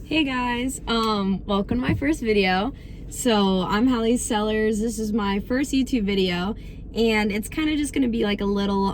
Hey guys, welcome to my first video. So I'm Hallie Sellers. This is my first YouTube video, and it's kind of just gonna be like a little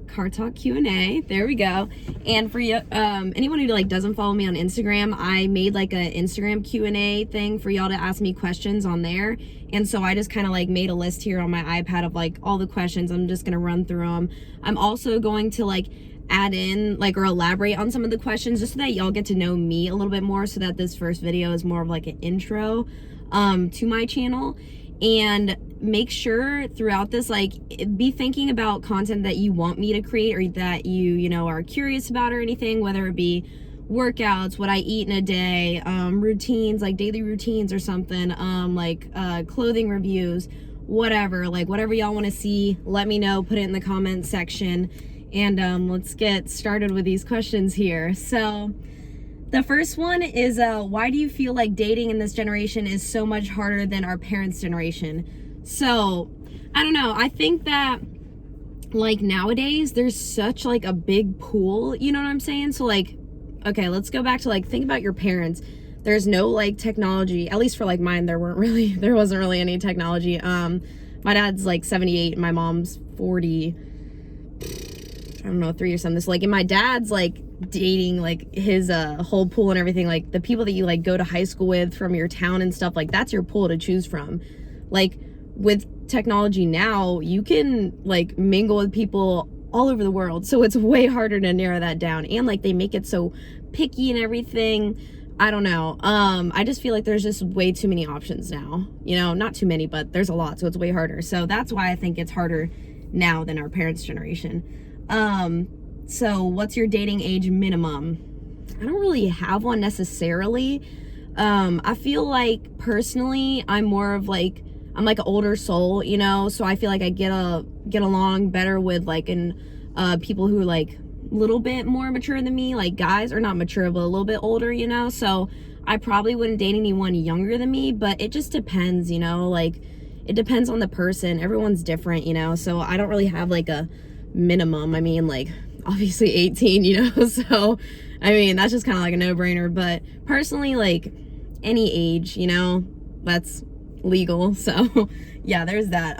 car talk Q&A. There we go. And for you, anyone who doesn't follow me on Instagram, I made like an Instagram Q&A thing for y'all to ask me questions on there. And so I just kind of made a list here on my iPad of all the questions. I'm just gonna run through them. I'm also going to add in or elaborate on some of the questions just so that y'all get to know me a little bit more, so that this first video is more of an intro to my channel. And make sure throughout this be thinking about content that you want me to create, or that you are curious about, or anything, whether it be workouts, what I eat in a day, routines, daily routines or something, clothing reviews, whatever y'all want to see. Let me know, put it in the comment section. And let's get started with these questions here. So the first one is, why do you feel like dating in this generation is so much harder than our parents' generation? So I don't know. I think that nowadays there's such a big pool, you know what I'm saying? So okay, let's go back to think about your parents. There's no technology, at least for mine. There wasn't really any technology. My dad's 78 and my mom's 40. I don't know, 3 or something. So in my dad's dating, his whole pool and everything, the people that you go to high school with from your town and stuff, that's your pool to choose from. With technology now, you can mingle with people all over the world, so it's way harder to narrow that down. And they make it so picky and everything. I don't know. I just feel there's just way too many options now. Not too many, but there's a lot, so it's way harder. So that's why I think it's harder now than our parents' generation. So what's your dating age minimum? I don't really have one necessarily. I feel personally I'm more of I'm an older soul, so I feel I get along better with people who are little bit more mature than me, guys are not mature but a little bit older, so I probably wouldn't date anyone younger than me. But it just depends, it depends on the person. Everyone's different, so I don't really have a minimum. I mean, obviously 18, so I mean that's just kind of a no-brainer. But personally, any age, that's legal. So yeah, there's that.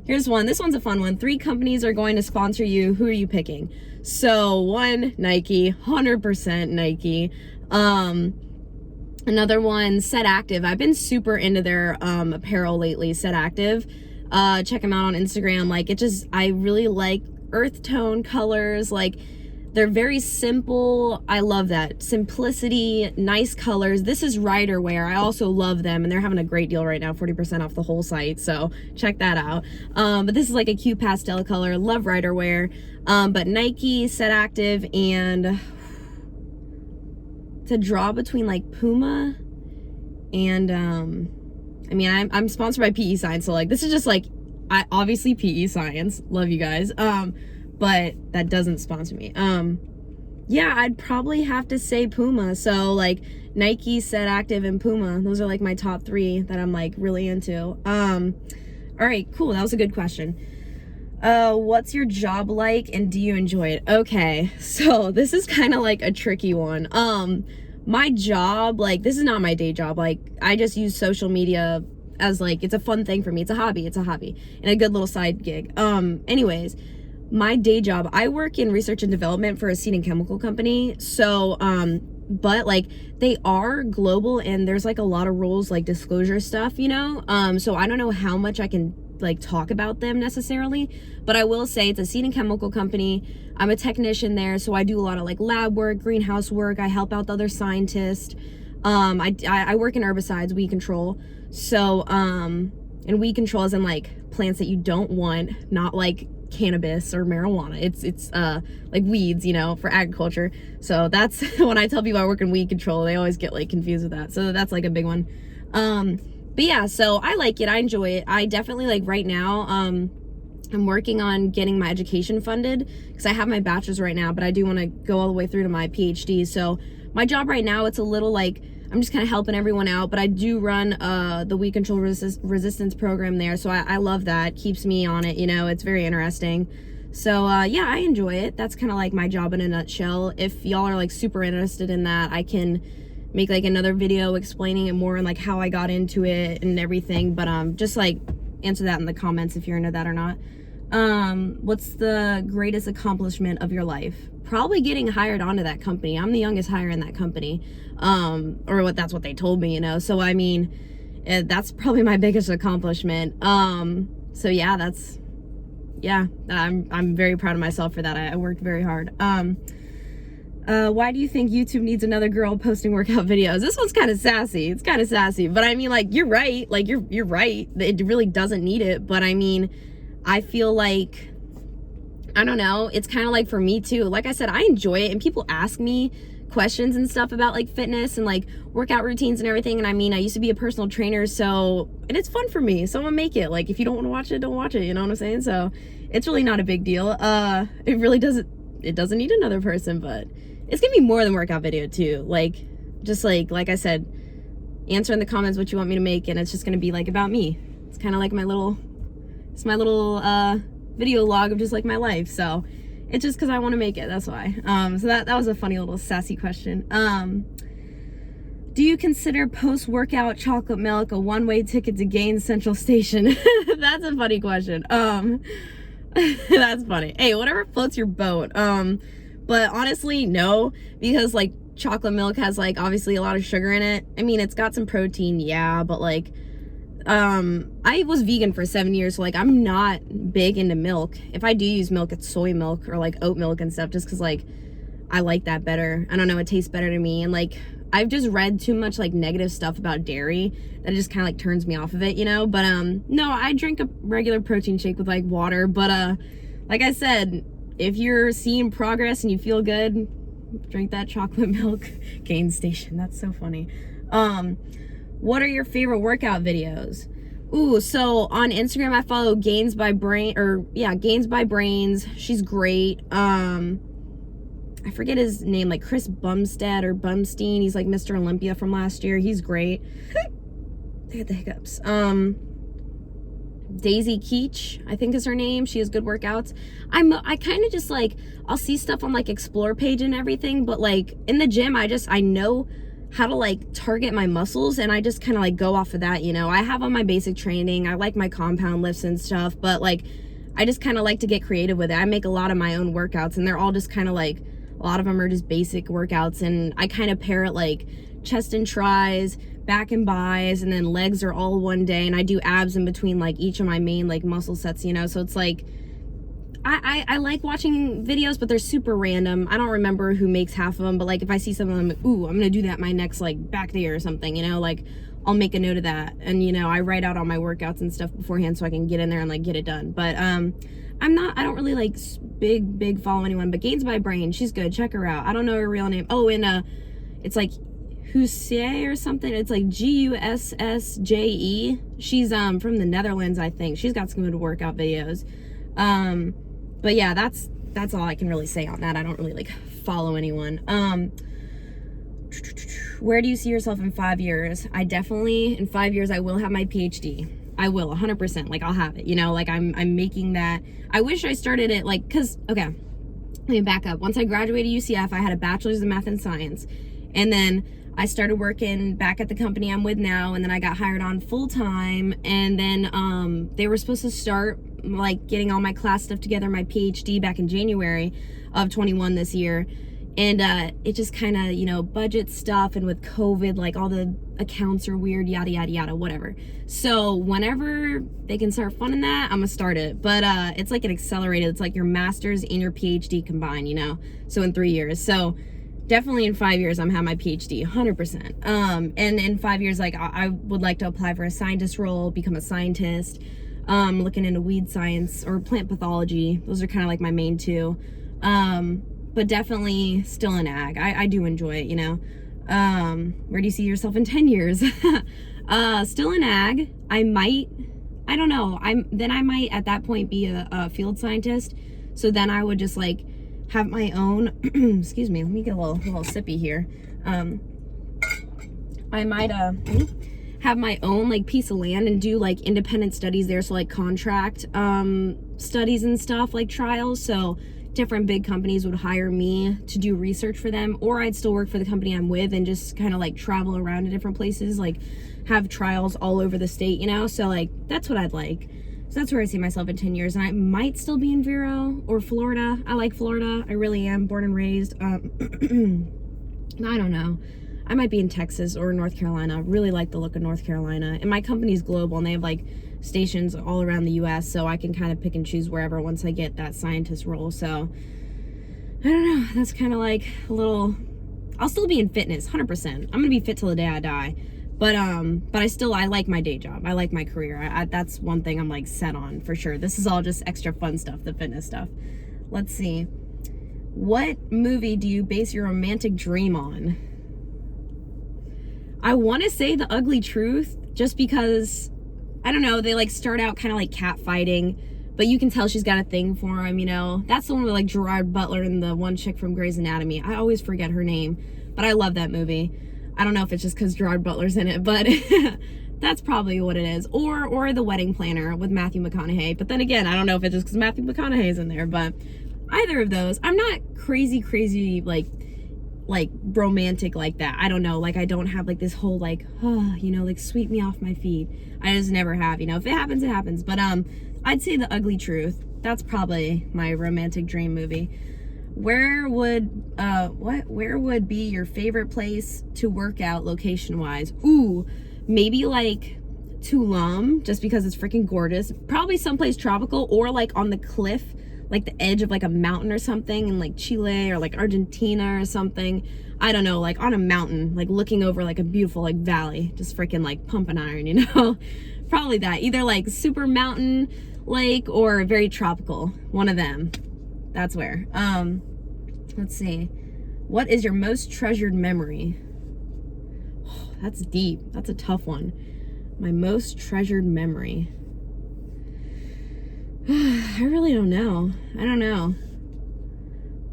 Here's one. This one's a fun one. 3 companies are going to sponsor you. Who are you picking? So 1, Nike, 100% Nike. Another one, Set Active. I've been super into their apparel lately. Set Active. Check them out on Instagram. I really like earth tone colors. They're very simple. I love that simplicity, nice colors. This is Ryder Wear. I also love them, and they're having a great deal right now, 40% off the whole site, so check that out. But this is a cute pastel color. Love Ryder Wear. But Nike, Set Active, and to draw between Puma and I mean, I'm sponsored by PE Science, so this is just I obviously PE Science, love you guys, but that doesn't sponsor me. Yeah, I'd probably have to say Puma. So Nike, Set Active, and Puma, those are my top 3 that I'm really into. All right, cool, that was a good question. What's your job like and do you enjoy it? Okay, so this is kind of a tricky one. My job, this is not my day job. I just use social media as it's a fun thing for me. It's a hobby and a good little side gig. Anyways, my day job, I work in research and development for a seed and chemical company. So but they are global, and there's a lot of rules, disclosure stuff, so I don't know how much I can talk about them necessarily, but I will say it's a seed and chemical company. I'm a technician there, so I do a lot of lab work, greenhouse work. I help out the other scientists. I work in herbicides, weed control. So and weed control is in plants that you don't want, not cannabis or marijuana. It's weeds, for agriculture. So that's when I tell people I work in weed control, they always get confused with that. So that's a big one. But yeah, so I like it. I enjoy it. I definitely right now, I'm working on getting my education funded because I have my bachelor's right now, but I do want to go all the way through to my PhD. So my job right now, it's a little I'm just kind of helping everyone out, but I do run the weed control resistance program there. So I love that. Keeps me on it. It's very interesting. So yeah, I enjoy it. That's kind of my job in a nutshell. If y'all are super interested in that, I can make like another video explaining it more and like how I got into it and everything. But just like answer that in the comments if you're into that or not. What's the greatest accomplishment of your life? Probably getting hired onto that company. I'm the youngest hire in that company. Or that's what they told me, you know. So I mean, that's probably my biggest accomplishment. So yeah, I'm very proud of myself for that. I worked very hard. Why do you think YouTube needs another girl posting workout videos? This one's kind of sassy. It's kind of sassy, but I mean, like, you're right. Like, you're right. It really doesn't need it. But I mean, I feel like, I don't know. It's kind of like for me too. Like I said, I enjoy it, and people ask me questions and stuff about like fitness and like workout routines and everything. And I mean, I used to be a personal trainer, and it's fun for me. So I'm gonna make it. Like, if you don't want to watch it, don't watch it. You know what I'm saying? So it's really not a big deal. It really doesn't need another person, but it's gonna be more than workout video too. Like, just like I said, answer in the comments what you want me to make, and it's just gonna be like about me. It's kind of like my little video log of just like my life. So it's just because I want to make it, that's why. So that was a funny little sassy question. Do you consider post-workout chocolate milk a one-way ticket to Gaines Central Station? That's a funny question. That's funny. Hey, whatever floats your boat. But honestly, no, because like chocolate milk has like obviously a lot of sugar in it. I mean, it's got some protein, yeah, but like I was vegan for 7 years, so like I'm not big into milk. If I do use milk, it's soy milk or like oat milk and stuff, just because like I like that better. I don't know, it tastes better to me. And like I've just read too much like negative stuff about dairy that just kind of like turns me off of it, you know. But no, I drink a regular protein shake with like water. But like I said, if you're seeing progress and you feel good, drink that chocolate milk. Gaines Station, that's so funny. What are your favorite workout videos? Ooh, so on Instagram I follow Gains by Brains. She's great. I forget his name, like Chris Bumstead or Bumstein. He's like Mr. Olympia from last year. He's great. I get the hiccups. Daisy Keach, I think is her name. She has good workouts. I kind of just like, I'll see stuff on like Explore page and everything, but like in the gym, I know how to like target my muscles, and I just kind of like go off of that, you know. I have on my basic training, I like my compound lifts and stuff, but like I just kind of like to get creative with it. I make a lot of my own workouts, and they're all just kind of like, a lot of them are just basic workouts, and I kind of pair it like chest and tries, back and bis, and then legs are all one day, and I do abs in between like each of my main like muscle sets, you know. So it's like I like watching videos, but they're super random. I don't remember who makes half of them, but like if I see some of them, ooh, I'm gonna do that my next like back day or something, you know, like I'll make a note of that. And you know, I write out all my workouts and stuff beforehand so I can get in there and like get it done. But I don't really like big follow anyone, but Gains by Brain, she's good, check her out. I don't know her real name. Oh, and it's like Husse or something. It's like Gussje. She's from the Netherlands, I think. She's got some good workout videos. But yeah, that's all I can really say on that. I don't really like follow anyone. Where do you see yourself in 5 years? I definitely, in 5 years, I will have my PhD. I will, 100%. Like, I'll have it, you know, like I'm making that. I wish I started it like, cause, okay, let me back up. Once I graduated UCF, I had a bachelor's in math and science. And then I started working back at the company I'm with now, and then I got hired on full time, and then they were supposed to start like getting all my class stuff together, my PhD, back in January of 21 this year. And it just kind of, you know, budget stuff, and with COVID, like all the accounts are weird, yada yada yada, whatever. So whenever they can start funding that, I'm gonna start it. But it's like an accelerated, it's like your master's and your PhD combined, you know, so in 3 years. So definitely in 5 years, I'm having my PhD, 100%. And in 5 years, like I would like to apply for a scientist role, become a scientist, looking into weed science or plant pathology. Those are kind of like my main two. But definitely still in ag. I do enjoy it, you know. Where do you see yourself in 10 years? Still in ag. I don't know. I might at that point be a field scientist. So then I would just like have my own, excuse me, let me get a little sippy here. I might have my own like piece of land and do like independent studies there. So like contract studies and stuff, like trials. So different big companies would hire me to do research for them, or I'd still work for the company I'm with and just kind of like travel around to different places, like have trials all over the state, you know? So like, that's what I'd like. So that's where I see myself in 10 years. And I might still be in Vero or Florida. I like Florida. I really am, born and raised. I don't know. I might be in Texas or North Carolina. Really like the look of North Carolina. And my company's global and they have like stations all around the US, so I can kind of pick and choose wherever once I get that scientist role. So I don't know. That's kind of like a little, I'll still be in fitness, 100%. I'm going to be fit till the day I die. But I like my day job. I like my career. That's one thing I'm like set on for sure. This is all just extra fun stuff, the fitness stuff. Let's see. What movie do you base your romantic dream on? I want to say The Ugly Truth, just because, I don't know, they like start out kind of like catfighting, but you can tell she's got a thing for him, you know? That's the one with like Gerard Butler and the one chick from Grey's Anatomy. I always forget her name, but I love that movie. I don't know if it's just because Gerard Butler's in it, but that's probably what it is. Or The Wedding Planner with Matthew McConaughey. But then again, I don't know if it's just because Matthew McConaughey's in there, but either of those. I'm not crazy like romantic like that. I don't know, like I don't have like this whole like, oh, you know, like sweep me off my feet. I just never have, you know. If it happens, it happens. But I'd say The Ugly Truth. That's probably my romantic dream movie. Where would be your favorite place to work out location wise? Ooh, maybe like Tulum, just because it's freaking gorgeous. Probably someplace tropical, or like on the cliff, like the edge of like a mountain or something in like Chile or like Argentina or something. I don't know, like on a mountain, like looking over like a beautiful like valley, just freaking like pumping iron, you know? Probably that. Either like super mountain lake or very tropical. One of them. That's where. Let's see. What is your most treasured memory? Oh, that's deep. That's a tough one. My most treasured memory. I really don't know. I don't know.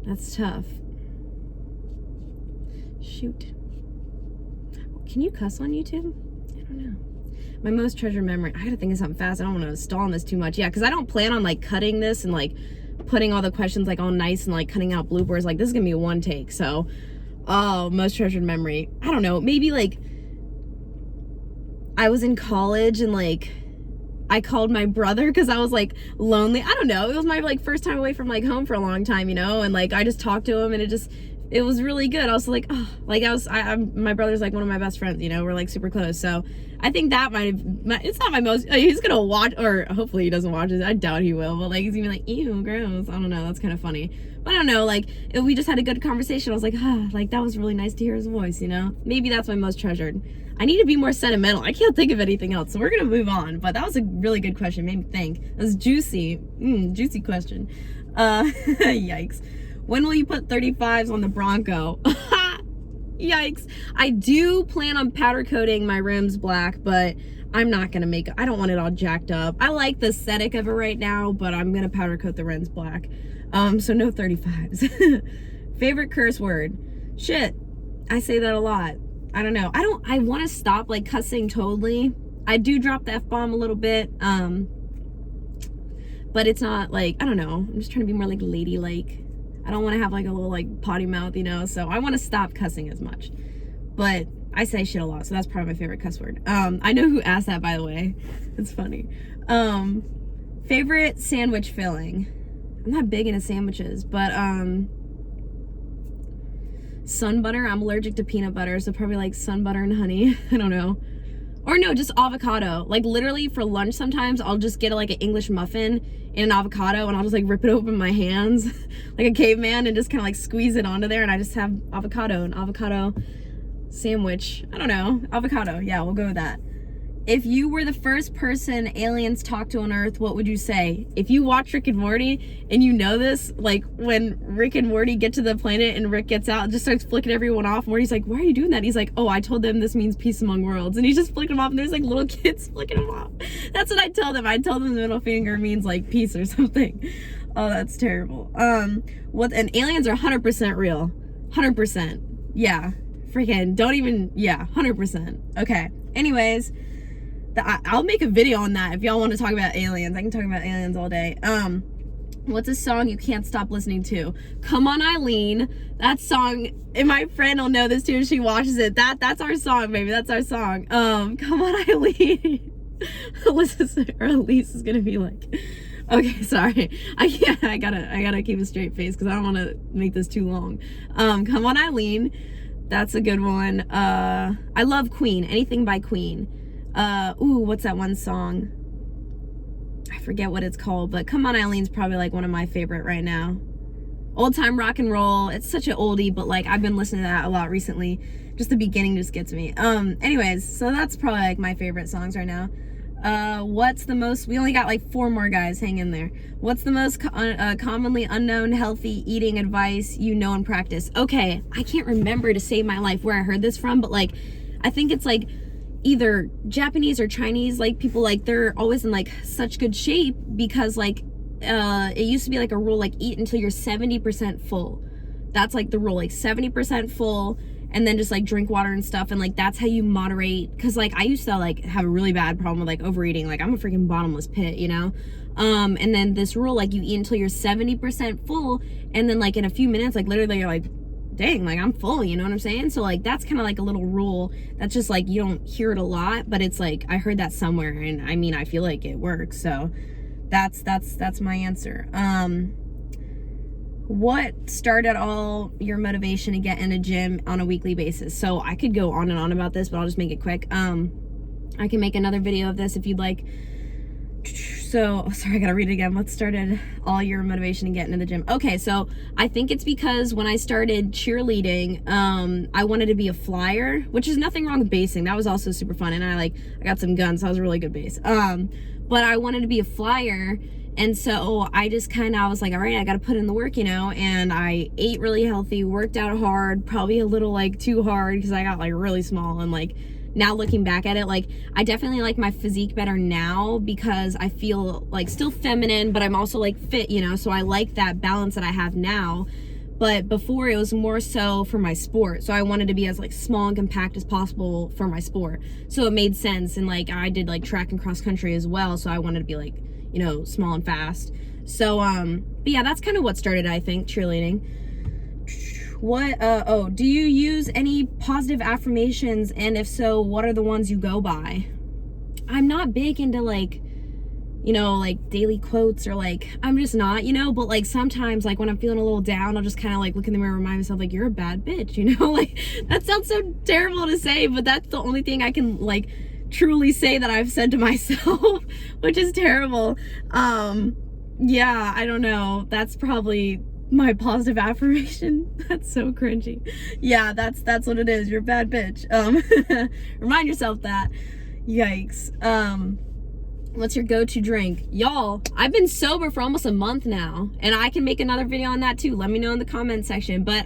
That's tough. Shoot. Can you cuss on YouTube? I don't know. My most treasured memory. I gotta think of something fast. I don't want to stall on this too much. Yeah, because I don't plan on like cutting this and like putting all the questions like all nice and like cutting out bloopers. Like this is gonna be a one take. So, oh, most treasured memory. I don't know. Maybe like I was in college and like I called my brother because I was like lonely. I don't know. It was my like first time away from like home for a long time, you know, and like I just talked to him and it was really good. I was like, oh, like my brother's like one of my best friends, you know, we're like super close. So I think that it's not my most, he's gonna watch, or hopefully he doesn't watch it. I doubt he will, but like he's gonna be like, ew, gross. I don't know. That's kind of funny. But I don't know, like we just had a good conversation. I was like, like that was really nice to hear his voice, you know? Maybe that's my most treasured. I need to be more sentimental. I can't think of anything else. So we're gonna move on. But that was a really good question. Made me think. That was juicy. Juicy question. Yikes. When will you put 35s on the Bronco? Yikes. I do plan on powder coating my rims black, but I'm not gonna I don't want it all jacked up. I like the aesthetic of it right now, but I'm gonna powder coat the rims black. So no 35s. Favorite curse word? Shit. I say that a lot. I don't know. I want to stop like cussing totally. I do drop the F-bomb a little bit. But it's not like, I don't know. I'm just trying to be more like ladylike. I don't want to have like a little like potty mouth, you know? So I want to stop cussing as much. But I say shit a lot, so that's probably my favorite cuss word. I know who asked that, by the way. It's funny. Favorite sandwich filling? I'm not big into sandwiches, but sun butter. I'm allergic to peanut butter, so probably like sun butter and honey. I don't know. Or no, just avocado. Like literally for lunch sometimes I'll just get like an English muffin and an avocado and I'll just like rip it open with my hands like a caveman and just kind of like squeeze it onto there and I just have avocado and avocado sandwich. I don't know. Avocado. Yeah, we'll go with that. If you were the first person aliens talked to on Earth, what would you say? If you watch Rick and Morty and you know this, like when Rick and Morty get to the planet and Rick gets out and just starts flicking everyone off, Morty's like, why are you doing that? He's like, oh, I told them this means peace among worlds. And he's just flicking them off and there's like little kids flicking them off. That's what I tell them. I tell them the middle finger means like peace or something. Oh, that's terrible. And aliens are 100% real. 100%. Yeah. Freaking don't even, yeah, 100%. Okay. Anyways, I'll make a video on that if y'all want to talk about aliens. I can talk about aliens all day. What's a song you can't stop listening to? Come On Eileen. That song, and my friend will know this too if she watches it. That's our song, baby. That's our song. Come On Eileen. Elise is gonna be like, okay, sorry. I gotta keep a straight face because I don't want to make this too long. Come On Eileen. That's a good one. I love Queen. Anything by Queen. What's that one song? I forget what it's called, but Come On Eileen's probably like one of my favorite right now. Old Time Rock and Roll. It's such an oldie, but like I've been listening to that a lot recently. Just the beginning just gets me. Anyways, so that's probably like my favorite songs right now. What's the most, we only got like 4 more guys, hang in there. What's the most commonly unknown healthy eating advice you know and practice? Okay, I can't remember to save my life where I heard this from, but like, I think it's like either Japanese or Chinese, like people like they're always in like such good shape because like, it used to be like a rule, like eat until you're 70% full. That's like the rule, like 70% full, and then just like drink water and stuff, and like that's how you moderate. Because like I used to like have a really bad problem with like overeating, like I'm a freaking bottomless pit, you know. And then this rule, like you eat until you're 70% full, and then like in a few minutes, like literally you're like, dang, like I'm full, you know what I'm saying? So like that's kind of like a little rule that's just like you don't hear it a lot, but it's like I heard that somewhere, and I mean I feel like it works. So that's my answer. What started all your motivation to get in a gym on a weekly basis? So I could go on and on about this, but I'll just make it quick. I can make another video of this if you'd like. So, sorry, I gotta read it again. What started all your motivation to get into the gym? Okay, so I think it's because when I started cheerleading, I wanted to be a flyer, which is nothing wrong with basing. That was also super fun, and I got some guns, so I was a really good base. But I wanted to be a flyer. And so I just I was like, all right, I got to put in the work, you know, and I ate really healthy, worked out hard, probably a little like too hard because I got like really small. And like now looking back at it, like I definitely like my physique better now because I feel like still feminine, but I'm also like fit, you know, so I like that balance that I have now. But before it was more so for my sport. So I wanted to be as like small and compact as possible for my sport. So it made sense. And like I did like track and cross country as well. So I wanted to be like, you know, small and fast. So, but yeah, that's kind of what started, I think, cheerleading. Do you use any positive affirmations? And if so, what are the ones you go by? I'm not big into like, you know, like daily quotes or like, I'm just not, you know, but like sometimes like when I'm feeling a little down, I'll just kind of like look in the mirror and remind myself like, you're a bad bitch, you know, like that sounds so terrible to say, but that's the only thing I can like truly say that I've said to myself, which is terrible. Yeah, I don't know. That's probably my positive affirmation. That's so cringy. Yeah, that's what it is. You're a bad bitch. Remind yourself that. Yikes. What's your go-to drink? Y'all, I've been sober for almost a month now, and I can make another video on that too. Let me know in the comment section. But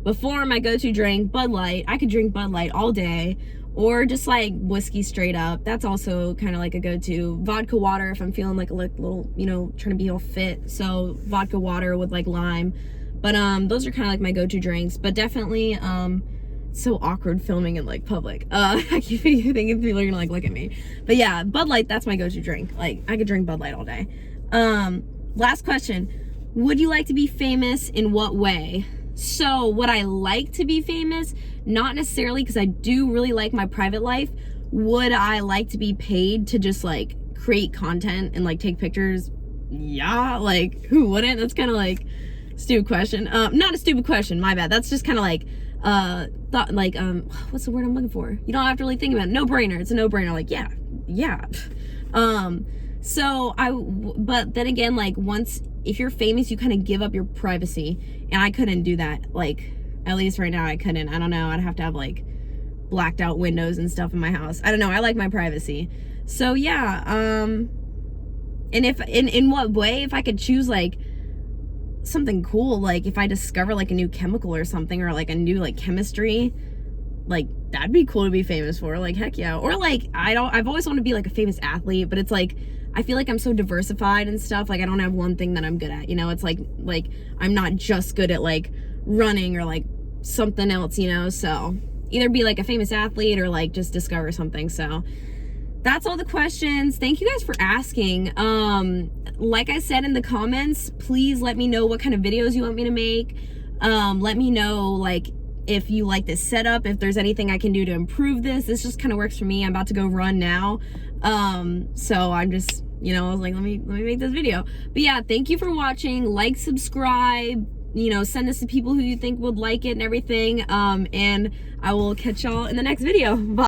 before, my go-to drink, Bud Light. I could drink Bud Light all day. Or just like whiskey straight up. That's also kind of like a go-to. Vodka water if I'm feeling like a little, you know, trying to be all fit. So vodka water with like lime. But those are kind of like my go-to drinks. But definitely, it's so awkward filming in like public. I keep thinking people are gonna like look at me. But yeah, Bud Light, that's my go-to drink. Like I could drink Bud Light all day. Last question. Would you like to be famous in what way? So would I like to be famous? Not necessarily, because I do really like my private life. Would I like to be paid to just like create content and like take pictures? Yeah, like who wouldn't? That's kind of like stupid question. Not a stupid question, my bad. That's just kind of like what's the word I'm looking for? You don't have to really think about it. No brainer. It's a no brainer. Like yeah. But then again, like once, if you're famous, you kind of give up your privacy, and I couldn't do that. Like, at least right now I couldn't. I don't know. I'd have to have like blacked out windows and stuff in my house. I don't know. I like my privacy. So yeah. And if, in what way, if I could choose like something cool, like if I discover like a new chemical or something, or like a new like chemistry, like that'd be cool to be famous for. Like heck yeah. Or like I've always wanted to be like a famous athlete, but it's like I feel like I'm so diversified and stuff. Like I don't have one thing that I'm good at, you know. It's like I'm not just good at like running or like something else, you know. So either be like a famous athlete or like just discover something. So that's all the questions. Thank you guys for asking. Like I said in the comments, please let me know what kind of videos you want me to make. Let me know, like, if you like this setup, if there's anything I can do to improve this. This just kind of works for me. I'm about to go run now. So I'm just, you know, I was like, let me make this video. But yeah, thank you for watching. Like, subscribe, you know, send this to people who you think would like it and everything. And I will catch y'all in the next video. Bye.